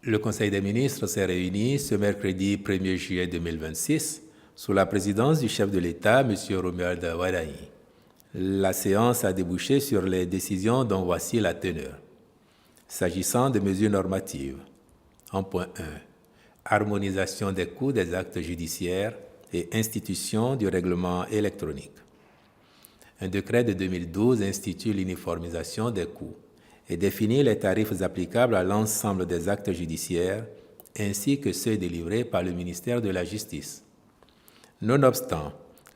Le Conseil des ministres s'est réuni ce mercredi 1er juillet 2026 sous la présidence du chef de l'État, M. Romuald Wardani. La séance a débouché sur les décisions dont voici la teneur. S'agissant des mesures normatives, en point 1, harmonisation des coûts des actes judiciaires et institution du règlement électronique. Un décret de 2012 institue l'uniformisation des coûts et définit les tarifs applicables à l'ensemble des actes judiciaires ainsi que ceux délivrés par le ministère de la Justice. Nonobstant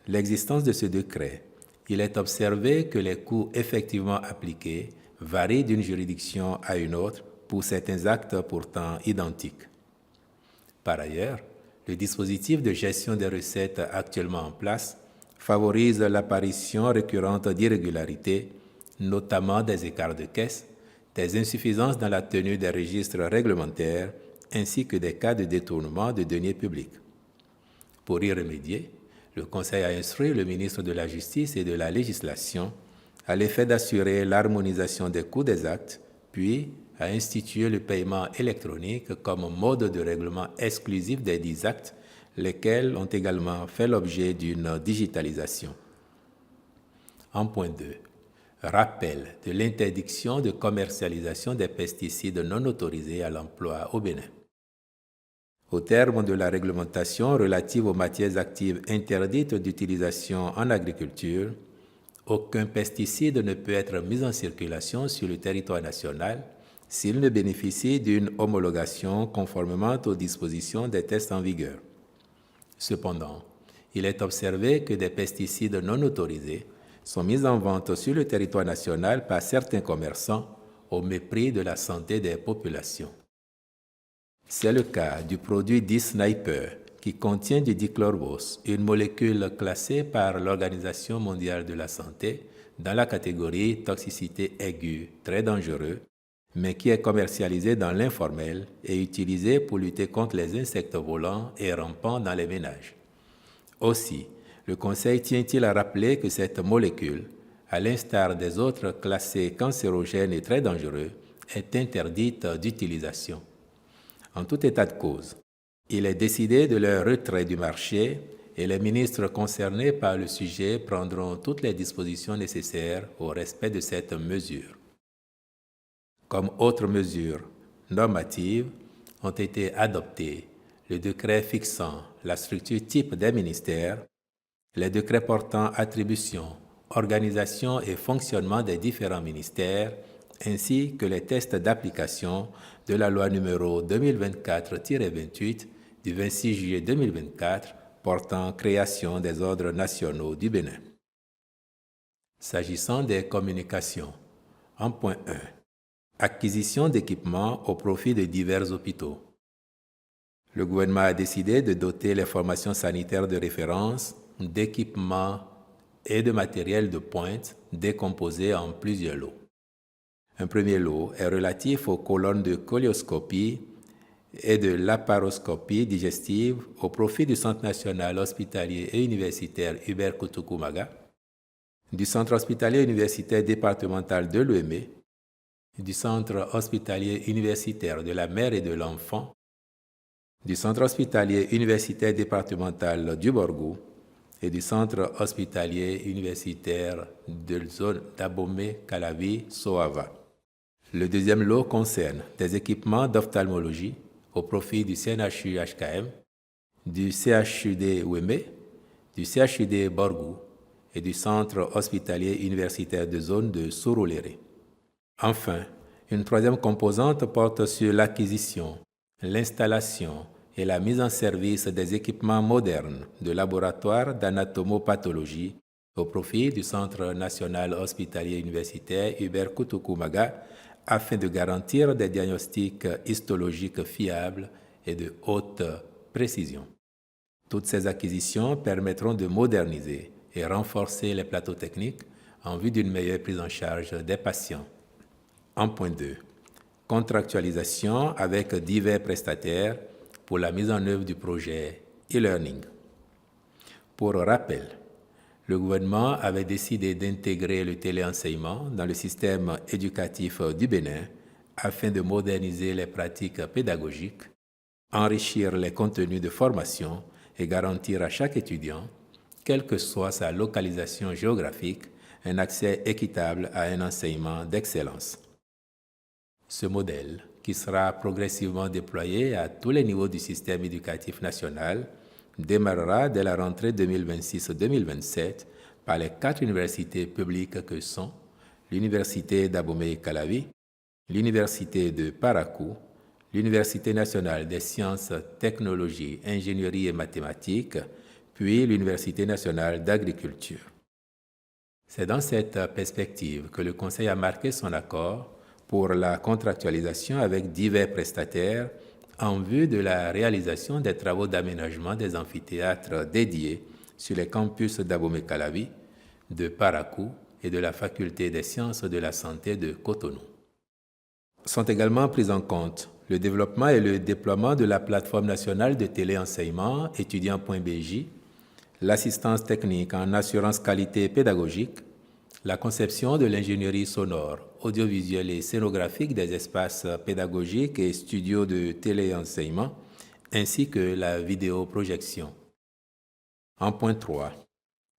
l'existence de ce décret, il est observé que les coûts effectivement appliqués varient d'une juridiction à une autre pour certains actes pourtant identiques. Par ailleurs, le dispositif de gestion des recettes actuellement en place favorise l'apparition récurrente d'irrégularités, notamment des écarts de caisse, des insuffisances dans la tenue des registres réglementaires, ainsi que des cas de détournement de deniers publics. Pour y remédier, le Conseil a instruit le ministre de la Justice et de la Législation à l'effet d'assurer l'harmonisation des coûts des actes, puis a institué le paiement électronique comme mode de règlement exclusif des 10 actes, lesquels ont également fait l'objet d'une digitalisation. En point 2, rappel de l'interdiction de commercialisation des pesticides non autorisés à l'emploi au Bénin. Au terme de la réglementation relative aux matières actives interdites d'utilisation en agriculture, aucun pesticide ne peut être mis en circulation sur le territoire national s'il ne bénéficie d'une homologation conformément aux dispositions des tests en vigueur. Cependant, il est observé que des pesticides non autorisés sont mis en vente sur le territoire national par certains commerçants au mépris de la santé des populations. C'est le cas du produit dit Sniper, qui contient du dichlorvos, une molécule classée par l'Organisation mondiale de la santé dans la catégorie toxicité aiguë, très dangereux, mais qui est commercialisé dans l'informel et utilisé pour lutter contre les insectes volants et rampants dans les ménages. Aussi, le Conseil tient-il à rappeler que cette molécule, à l'instar des autres classés cancérogènes et très dangereux, est interdite d'utilisation. En tout état de cause, il est décidé de leur retrait du marché et les ministres concernés par le sujet prendront toutes les dispositions nécessaires au respect de cette mesure. Comme autres mesures normatives ont été adoptées, le décret fixant la structure type des ministères, les décrets portant attribution, organisation et fonctionnement des différents ministères, ainsi que les tests d'application de la loi numéro 2024-28 du 26 juillet 2024 portant création des ordres nationaux du Bénin. S'agissant des communications, en point 1, acquisition d'équipements au profit de divers hôpitaux. Le gouvernement a décidé de doter les formations sanitaires de référence d'équipements et de matériel de pointe décomposés en plusieurs lots. Un premier lot est relatif aux colonnes de colioscopie et de laparoscopie digestive au profit du Centre national hospitalier et universitaire Hubert Kutukumaga, du Centre hospitalier universitaire départemental de Lomé, du Centre hospitalier universitaire de la mère et de l'enfant, du Centre hospitalier universitaire départemental du Borgou et du Centre hospitalier universitaire de zone d'Abomey-Calavi-Soava. Le deuxième lot concerne des équipements d'ophtalmologie au profit du CNHU-HKM, du CHUD Ouémé, du CHUD Borgou et du Centre hospitalier universitaire de zone de Surulere. Enfin, une troisième composante porte sur l'acquisition, l'installation et la mise en service des équipements modernes de laboratoires d'anatomopathologie au profit du Centre national hospitalier universitaire Hubert Kutukumaga afin de garantir des diagnostics histologiques fiables et de haute précision. Toutes ces acquisitions permettront de moderniser et renforcer les plateaux techniques en vue d'une meilleure prise en charge des patients. En point 2, contractualisation avec divers prestataires pour la mise en œuvre du projet e-learning. Pour rappel, le gouvernement avait décidé d'intégrer le téléenseignement dans le système éducatif du Bénin afin de moderniser les pratiques pédagogiques, enrichir les contenus de formation et garantir à chaque étudiant, quelle que soit sa localisation géographique, un accès équitable à un enseignement d'excellence. Ce modèle, qui sera progressivement déployé à tous les niveaux du système éducatif national, démarrera dès la rentrée 2026-2027 par les 4 universités publiques que sont l'Université d'Abomey-Calavi, l'Université de Parakou, l'Université nationale des sciences, technologies, ingénierie et mathématiques, puis l'Université nationale d'agriculture. C'est dans cette perspective que le Conseil a marqué son accord pour la contractualisation avec divers prestataires en vue de la réalisation des travaux d'aménagement des amphithéâtres dédiés sur les campus d'Abomey-Calavi, de Parakou et de la Faculté des sciences de la santé de Cotonou. Sont également pris en compte le développement et le déploiement de la plateforme nationale de téléenseignement étudiant.bj, l'assistance technique en assurance qualité pédagogique, la conception de l'ingénierie sonore, audiovisuelle et scénographique des espaces pédagogiques et studios de téléenseignement, ainsi que la vidéoprojection. En point 3,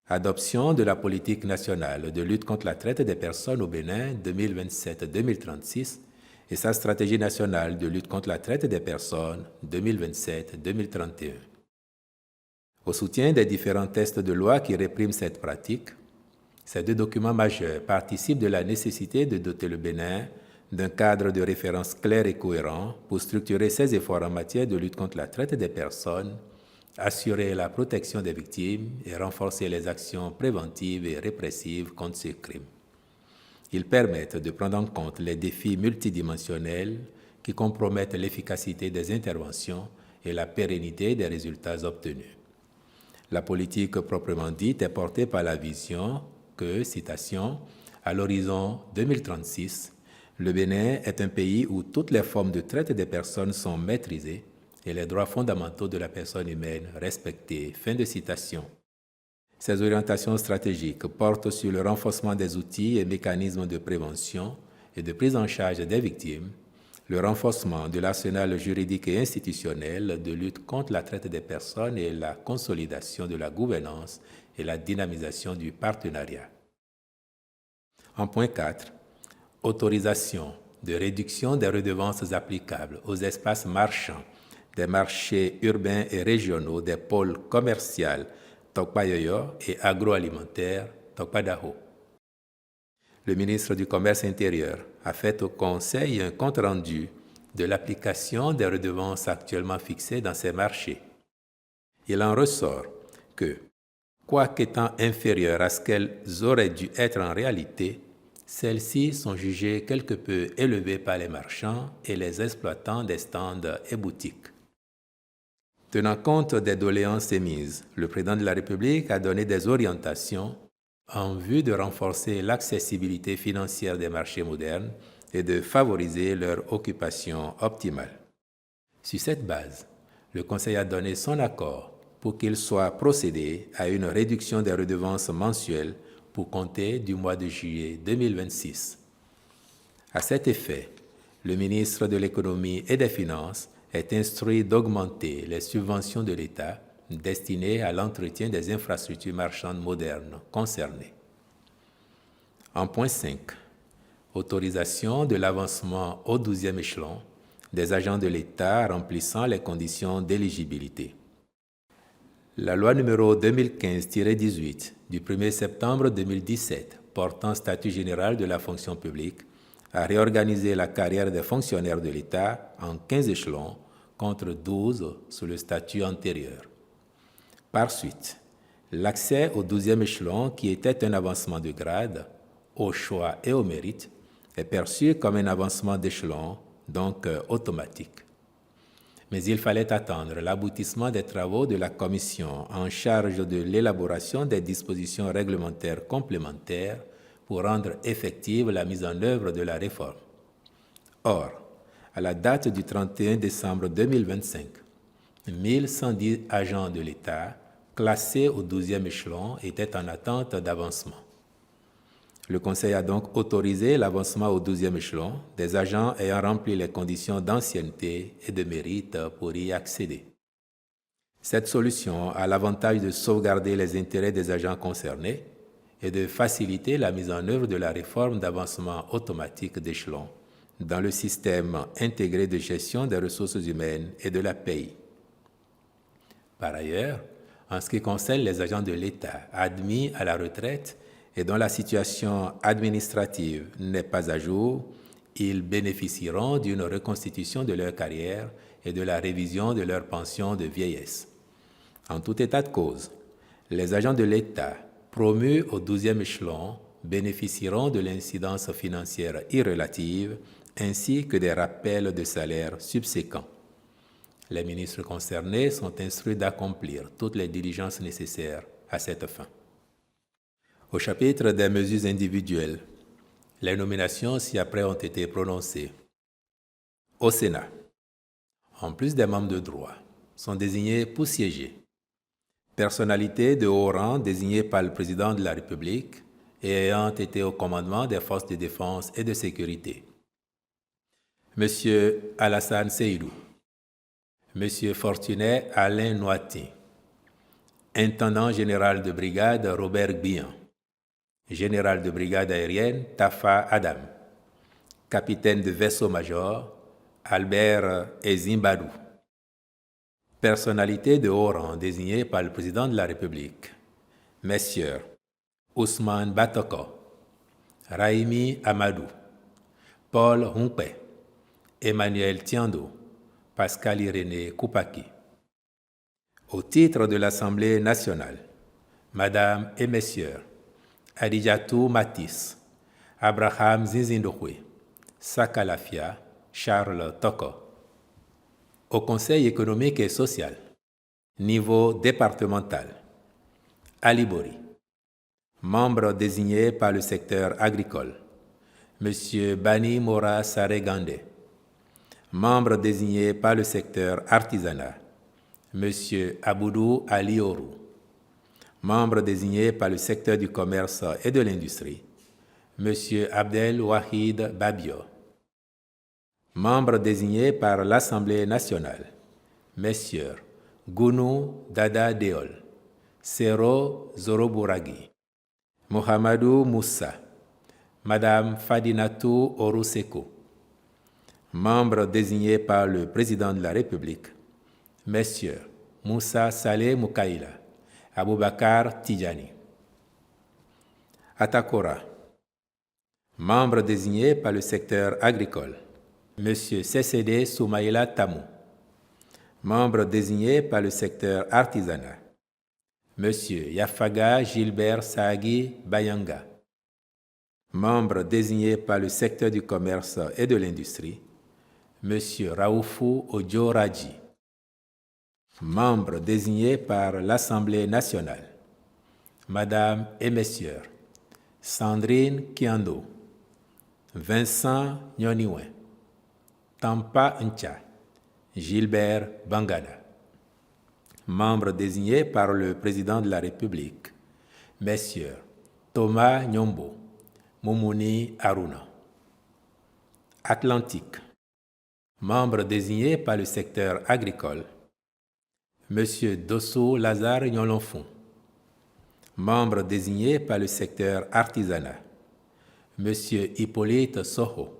adoption de la politique nationale de lutte contre la traite des personnes au Bénin 2027-2036 et sa stratégie nationale de lutte contre la traite des personnes 2027-2031. Au soutien des différents textes de loi qui répriment cette pratique, ces 2 documents majeurs participent de la nécessité de doter le Bénin d'un cadre de référence clair et cohérent pour structurer ses efforts en matière de lutte contre la traite des personnes, assurer la protection des victimes et renforcer les actions préventives et répressives contre ces crimes. Ils permettent de prendre en compte les défis multidimensionnels qui compromettent l'efficacité des interventions et la pérennité des résultats obtenus. La politique proprement dite est portée par la vision que, citation, « à l'horizon 2036, le Bénin est un pays où toutes les formes de traite des personnes sont maîtrisées et les droits fondamentaux de la personne humaine respectés. » Fin de citation. Ces orientations stratégiques portent sur le renforcement des outils et mécanismes de prévention et de prise en charge des victimes, le renforcement de l'arsenal juridique et institutionnel de lutte contre la traite des personnes et la consolidation de la gouvernance et la dynamisation du partenariat. En point 4, autorisation de réduction des redevances applicables aux espaces marchands des marchés urbains et régionaux des pôles commerciaux Tokpayoyo et agroalimentaires Tokpadaho. Le ministre du Commerce intérieur a fait au Conseil un compte-rendu de l'application des redevances actuellement fixées dans ces marchés. Il en ressort que, quoiqu'étant inférieures à ce qu'elles auraient dû être en réalité, celles-ci sont jugées quelque peu élevées par les marchands et les exploitants des stands et boutiques. Tenant compte des doléances émises, le président de la République a donné des orientations en vue de renforcer l'accessibilité financière des marchés modernes et de favoriser leur occupation optimale. Sur cette base, le Conseil a donné son accord pour qu'il soit procédé à une réduction des redevances mensuelles pour compter du mois de juillet 2026. À cet effet, le ministre de l'Économie et des Finances est instruit d'augmenter les subventions de l'État destinées à l'entretien des infrastructures marchandes modernes concernées. En point 5, autorisation de l'avancement au 12e échelon des agents de l'État remplissant les conditions d'éligibilité. La loi numéro 2015-18 du 1er septembre 2017 portant statut général de la fonction publique a réorganisé la carrière des fonctionnaires de l'État en 15 échelons contre 12 sous le statut antérieur. Par suite, l'accès au 12e échelon, qui était un avancement de grade, au choix et au mérite, est perçu comme un avancement d'échelon, donc automatique. Mais il fallait attendre l'aboutissement des travaux de la commission en charge de l'élaboration des dispositions réglementaires complémentaires pour rendre effective la mise en œuvre de la réforme. Or, à la date du 31 décembre 2025, 1110 agents de l'État classés au 12e échelon étaient en attente d'avancement. Le Conseil a donc autorisé l'avancement au 12e échelon des agents ayant rempli les conditions d'ancienneté et de mérite pour y accéder. Cette solution a l'avantage de sauvegarder les intérêts des agents concernés et de faciliter la mise en œuvre de la réforme d'avancement automatique d'échelon dans le système intégré de gestion des ressources humaines et de la paie. Par ailleurs, en ce qui concerne les agents de l'État admis à la retraite et dont la situation administrative n'est pas à jour, ils bénéficieront d'une reconstitution de leur carrière et de la révision de leur pension de vieillesse. En tout état de cause, les agents de l'État promus au 12e échelon bénéficieront de l'incidence financière irrelative ainsi que des rappels de salaire subséquents. Les ministres concernés sont instruits d'accomplir toutes les diligences nécessaires à cette fin. Au chapitre des mesures individuelles, les nominations ci-après ont été prononcées. Au Sénat, en plus des membres de droit, sont désignés pour siéger personnalités de haut rang désignées par le président de la République et ayant été au commandement des forces de défense et de sécurité. M. Alassane Seydou, M. Fortuné Alain Noati, intendant général de brigade Robert Bihan, général de brigade aérienne Tafa Adam, capitaine de vaisseau-major Albert Ezimbadou, personnalité de haut rang désignée par le président de la République, Messieurs Ousmane Batoko, Raimi Amadou, Paul Humpé, Emmanuel Tiando, Pascal Irénée Koupaki. Au titre de l'Assemblée nationale, Madame et Messieurs Adijatou Matis, Abraham Zinzindoué, Sakalafia, Charles Toko. Au Conseil économique et social, niveau départemental, Ali Bori, membre désigné par le secteur agricole, M. Bani Mora Saregande, membre désigné par le secteur artisanat, M. Aboudou Ali Orou, membre désigné par le secteur du commerce et de l'industrie, M. Abdel Wahid Babio, membre désigné par l'Assemblée nationale, Messieurs Gounou Dada Deol, Sero Zorobouragui, Mohamedou Moussa, Madame Fadinatou Oroseko, membre désigné par le président de la République, Messieurs Moussa Saleh Moukaïla, Aboubakar Tidjani. Atakora, membre désigné par le secteur agricole, M. CCD Soumaïla Tamou, membre désigné par le secteur artisanat, M. Yafaga Gilbert Saagi Bayanga, membre désigné par le secteur du commerce et de l'industrie, M. Raoufou Odjoradji, membre désigné par l'Assemblée nationale, Madame et Messieurs Sandrine Kiando, Vincent Nyoniwen, Tampa Ncha, Gilbert Bangada, membre désigné par le président de la République, Messieurs Thomas Nyombo, Moumouni Aruna. Atlantique, membre désigné par le secteur agricole, M. Dosso Lazare Nyolonfon, membre désigné par le secteur artisanat, M. Hippolyte Soho,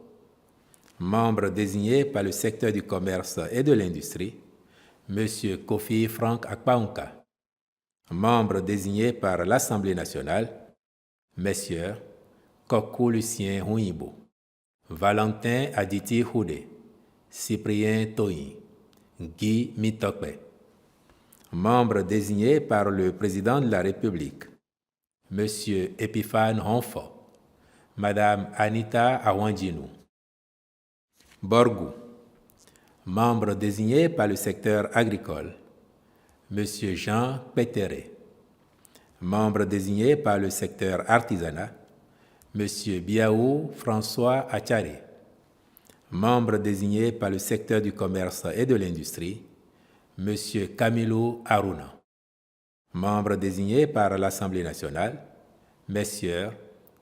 membre désigné par le secteur du commerce et de l'industrie, M. Kofi Frank Akpaonka, membre désigné par l'Assemblée nationale, Messieurs Kokou Lucien Huibo, Valentin Aditi Houdé, Cyprien Toyi, Guy Mitokbe, membre désigné par le président de la République, M. Epiphane Honfo, Madame Anita Awanjinou. Borgou, membre désigné par le secteur agricole, M. Jean Pétéré, membre désigné par le secteur artisanat, M. Biaou François Achari, membre désigné par le secteur du commerce et de l'industrie, M. Camilo Aruna, membre désigné par l'Assemblée nationale, Messieurs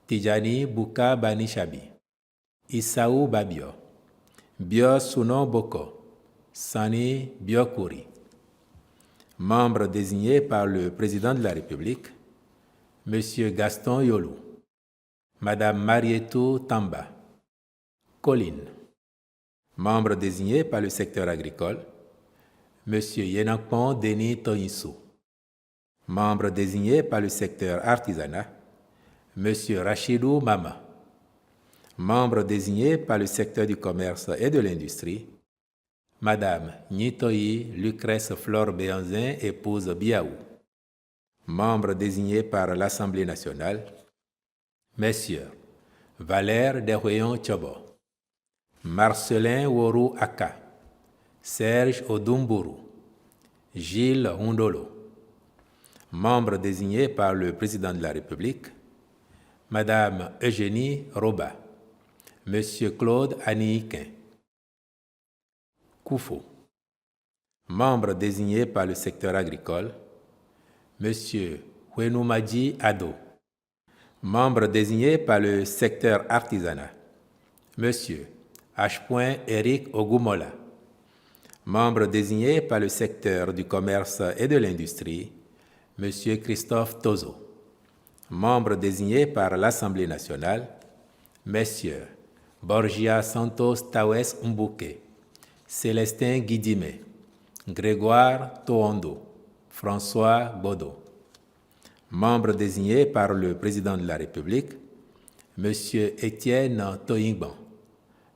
Tijani Bouka Banishabi, Issaou Babio, Bio Sunon Boko, Sani Biokouri. Membre désigné par le Président de la République, M. Gaston Yolou, Mme Marietou Tamba, Colline. Membre désigné par le secteur agricole, M. Yenakpon Denis Toyinsou. Membre désigné par le secteur artisanat, M. Rachidou Mama. Membre désigné par le secteur du commerce et de l'industrie, Madame Nitoyi Lucrèce Flore Béanzin, épouse Biaou. Membre désigné par l'Assemblée nationale, Messieurs Valère Dehoyon Tchobo, Marcelin Worou Aka, Serge Odumburu, Gilles Hundolo. Membre désigné par le Président de la République, Madame Eugénie Roba, Monsieur Claude Aniikin. Koufo. Membre désigné par le secteur agricole, Monsieur Wenoumadji Ado. Membre désigné par le secteur artisanat, Monsieur H. Eric Ogumola. Membre désigné par le secteur du commerce et de l'industrie, Monsieur Christophe Tozo. Membre désigné par l'Assemblée nationale, Messieurs Borgia Santos Tawes Mbouke, Célestin Guidime, Grégoire Toondo, François Bodo. Membre désigné par le Président de la République, M. Étienne Toyingban,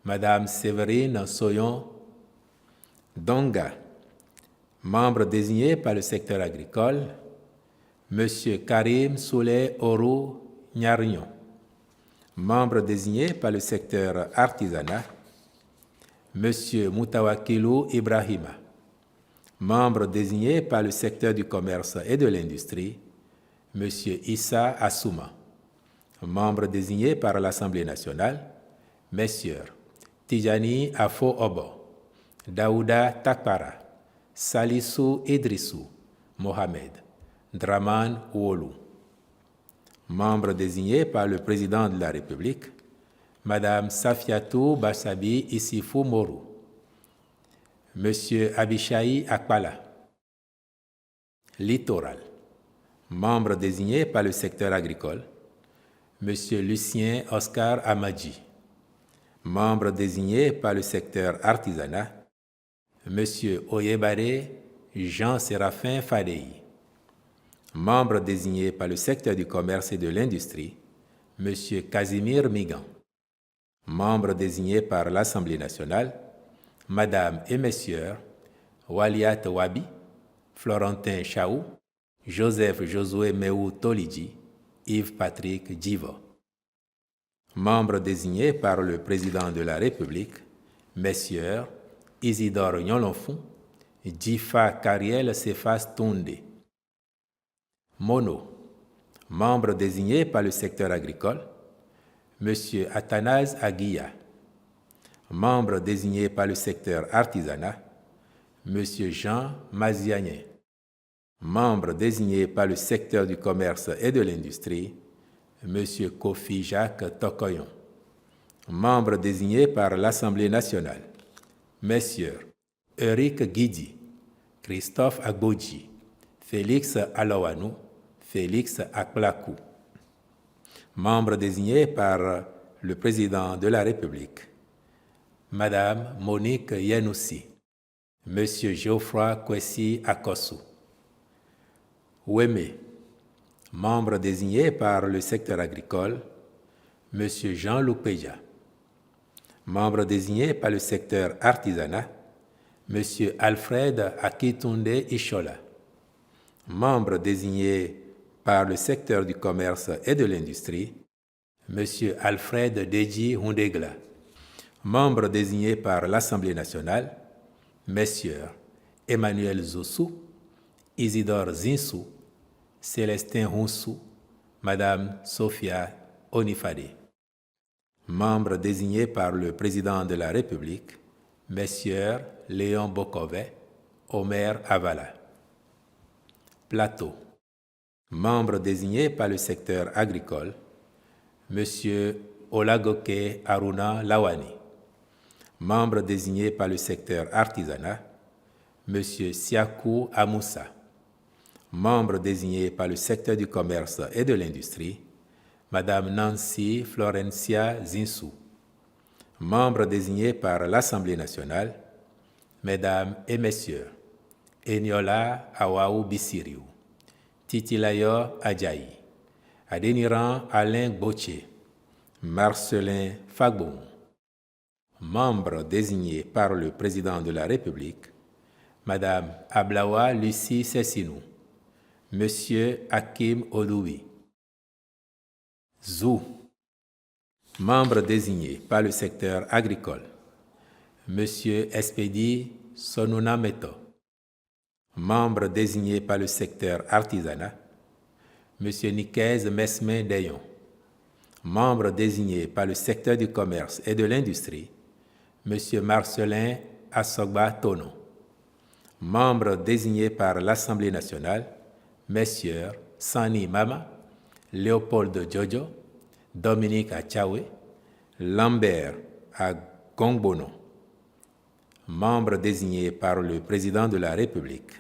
Mme Séverine Soyon Donga. Membre désigné par le secteur agricole, M. Karim Souley Orou Nyarignon. Membre désigné par le secteur artisanat, M. Moutawakilou Ibrahima. Membre désigné par le secteur du commerce et de l'industrie, M. Issa Assouma. Membre désigné par l'Assemblée nationale, Messieurs Tijani Afo Obo, Daouda Takpara, Salissou Idrissou, Mohamed, Draman Ouolou. Membre désigné par le Président de la République, Madame Safiatou Bassabi Issifou Morou, Monsieur Abishai Akpala. Littoral. Membre désigné par le secteur agricole, Monsieur Lucien Oscar Amadji. Membre désigné par le secteur artisanat, Monsieur Oyebare Jean-Séraphin Fadei. Membre désigné par le secteur du commerce et de l'industrie, Monsieur Casimir Migan. Membre désigné par l'Assemblée nationale, Madame et Messieurs Waliat Wabi, Florentin Chaou, Joseph Josué Meou Tolidji, Yves Patrick Djivo. Membre désigné par le Président de la République, Messieurs Isidore Nyolonfou, Djifa Kariel Sefas Toundé. Mono. Membre désigné par le secteur agricole, Monsieur Athanase Aguilla. Membre désigné par le secteur artisanat, Monsieur Jean Maziagne. Membre désigné par le secteur du commerce et de l'industrie, Monsieur Kofi Jacques Tokoyon. Membre désigné par l'Assemblée nationale, Messieurs Eric Guidi, Christophe Agbodji, Félix Alawanou, Félix Aklakou. Membre désigné par le Président de la République, Madame Monique Yanoussi, Monsieur Geoffroy Kwesi Akosu. Ouémé. Membre désigné par le secteur agricole, Monsieur Jean-Luc Péja. Membre désigné par le secteur artisanat, Monsieur Alfred Akitunde Ishola. Membre désigné par le secteur du commerce et de l'industrie, Monsieur Alfred Deji Hundegla. Membre désigné par l'Assemblée nationale, Messieurs Emmanuel Zossou, Isidore Zinsou, Célestin Hounsou, Madame Sophia Onifade. Membre désigné par le Président de la République, Messieurs Léon Bokové, Omer Avala. Plateau. Membre désigné par le secteur agricole, M. Olagoke Aruna Lawani. Membre désigné par le secteur artisanat, M. Siakou Amoussa. Membre désigné par le secteur du commerce et de l'industrie, Mme Nancy Florencia Zinsou. Membre désigné par l'Assemblée nationale, Mesdames et Messieurs, Eniola Awaou Bissiriou, Titilayo Adjaï, Adéniran Alain Gauthier, Marcelin Fagbon. Membre désigné par le Président de la République, Madame Ablawa Lucie Sessinou, Monsieur Hakim Oloui. Zou. Membre désigné par le secteur agricole, Monsieur Espedi Sonuna Meto. Membre désigné par le secteur artisanat, Monsieur Nikez Mesmin Dayon. Membre désigné par le secteur du commerce et de l'industrie, Monsieur Marcelin Assogba Tono. Membre désigné par l'Assemblée nationale, Messieurs Sani Mama, Léopold Jojo, Dominique Achawe, Lambert Agongbono. Membre désigné par le Président de la République,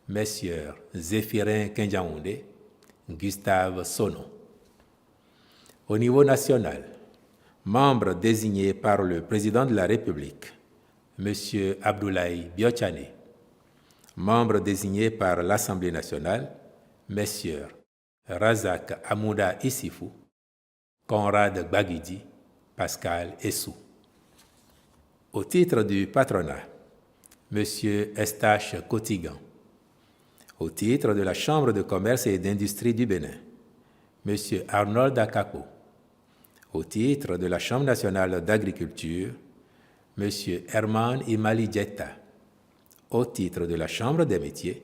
Messieurs Zéphirin Kenjaounde, Gustave Sono. Au niveau national, membre désigné par le Président de la République, M. Abdoulaye Biochane. Membre désigné par l'Assemblée nationale, Messieurs Razak Amouda Issifou, Conrad Gbagidi, Pascal Essou. Au titre du patronat, M. Estache Kotigan. Au titre de la Chambre de commerce et d'industrie du Bénin, M. Arnold Akapo. Au titre de la Chambre nationale d'agriculture, M. Herman Imali Djetta. Au titre de la Chambre des métiers,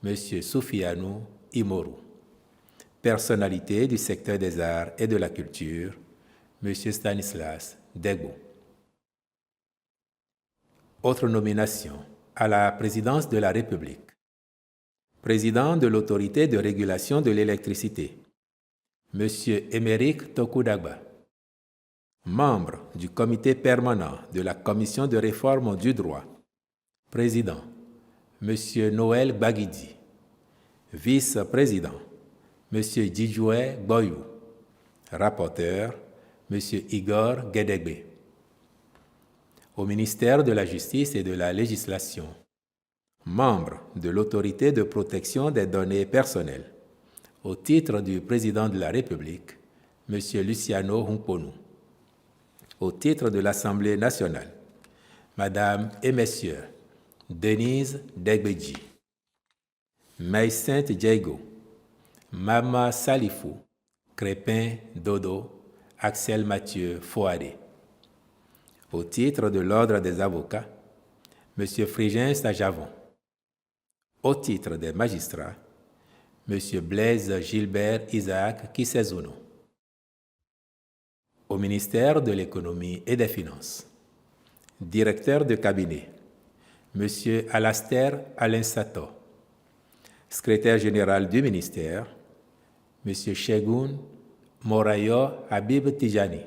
M. Soufianou Imoru. Personnalité du secteur des arts et de la culture, M. Stanislas Degbo. Autre nomination à la présidence de la République. Président de l'autorité de régulation de l'électricité, M. Émeric Tokudagba. Membre du comité permanent de la Commission de réforme du droit. Président, M. Noël Gbagidi. Vice-président, M. Djidjoué Boyou. Rapporteur, M. Igor Guédégbé. Au ministère de la Justice et de la Législation. Membre de l'Autorité de protection des données personnelles. Au titre du Président de la République, M. Luciano Hunkponou. Au titre de l'Assemblée nationale, Madame et Messieurs, Denise Degbeji, Maïsinte Diego, Mama Salifou, Crépin Dodo, Axel Mathieu Fouadé. Au titre de l'Ordre des avocats, M. Frigin Sajavon. Au titre des magistrats, M. Blaise Gilbert Isaac Kisezouno. Au ministère de l'Économie et des Finances, directeur de cabinet, M. Alastair Alinsato. Secrétaire général du ministère, M. Chegoun Morayo Habib Tijani.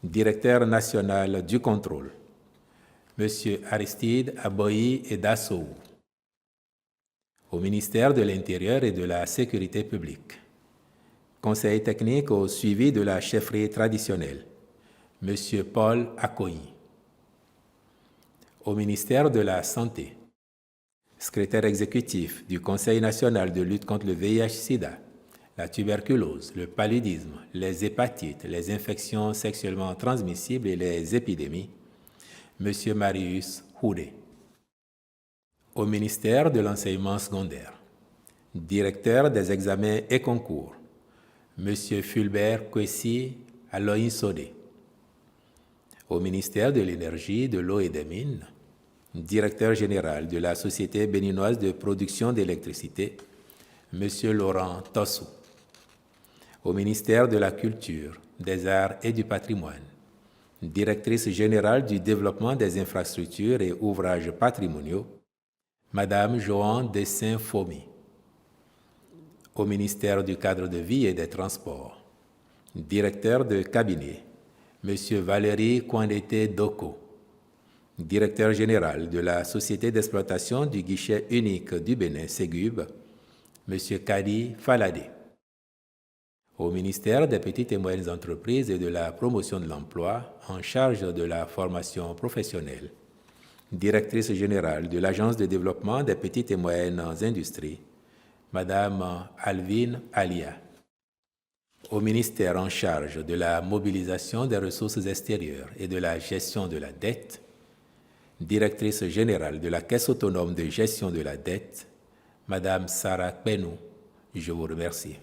Directeur national du contrôle, M. Aristide Aboyi Edassou. Au ministère de l'Intérieur et de la Sécurité publique, conseil technique au suivi de la chefferie traditionnelle, M. Paul Akoyi. Au ministère de la Santé, secrétaire exécutif du Conseil national de lutte contre le VIH-Sida, la tuberculose, le paludisme, les hépatites, les infections sexuellement transmissibles et les épidémies, M. Marius Houdé. Au ministère de l'Enseignement secondaire, directeur des examens et concours, M. Fulbert Kwesi Aloyin Sodé. Au ministère de l'Énergie, de l'Eau et des Mines, directeur général de la Société béninoise de production d'électricité, M. Laurent Tossou. Au ministère de la Culture, des Arts et du Patrimoine, directrice générale du développement des infrastructures et ouvrages patrimoniaux, Madame Joan Dessin-Fomi. Au ministère du Cadre de vie et des Transports, Directeur de cabinet, M. Valérie Kwandete Doko. Directeur général de la Société d'exploitation du guichet unique du Bénin, Ségub, M. Kadi Falade. Au ministère des Petites et Moyennes Entreprises et de la Promotion de l'Emploi, en charge de la formation professionnelle, Directrice générale de l'Agence de développement des petites et moyennes industries, Madame Alvin Alia. Au ministère en charge de la mobilisation des ressources extérieures et de la gestion de la dette, Directrice générale de la Caisse autonome de gestion de la dette, Madame Sarah Kpenou. Je vous remercie.